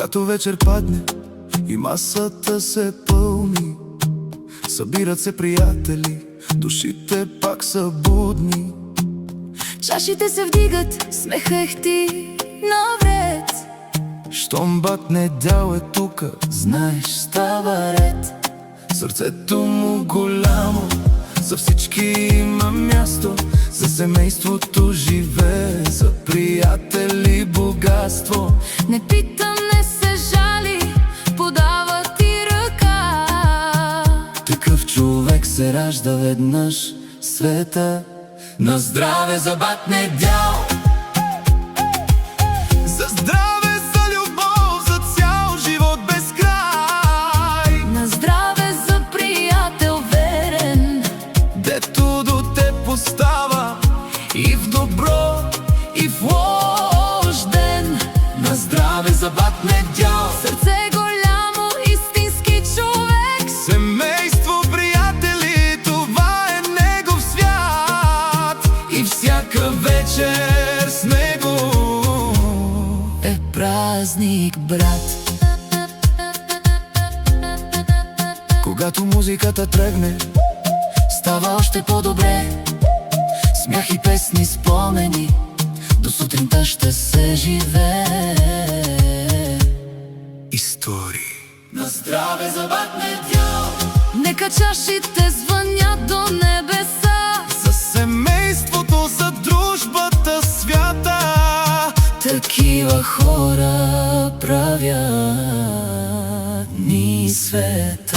Когато вечер падне и масата се пълни, събират се приятели, душите пак са будни. Чашите се вдигат, смеха ехти навред. Щом батне дял е тука, знаеш, става ред. Сърцето му голямо, за всички има място. За семейството живее, за приятели богатство. Не пита, не се жали, подава ти ръка. Такъв човек се ражда веднъж в света. На здраве за батне дял! За здраве, за любов, за цял живот без край! На здраве за приятел верен, дето до те постава и в добро, и в лош ден. На здраве за батне дял! сърце голямо, истински човек. Семейство, приятели, това е негов свят. И всяка вечер с него е празник, брат. Когато музиката тръгне, става още по-добре. Смях и песни, спомени, до сутринта ще се живее. Истории. На здраве за батне дял! Нека чашите звънят до небеса. За семейството, за дружбата свята. Такива хора правят ни света.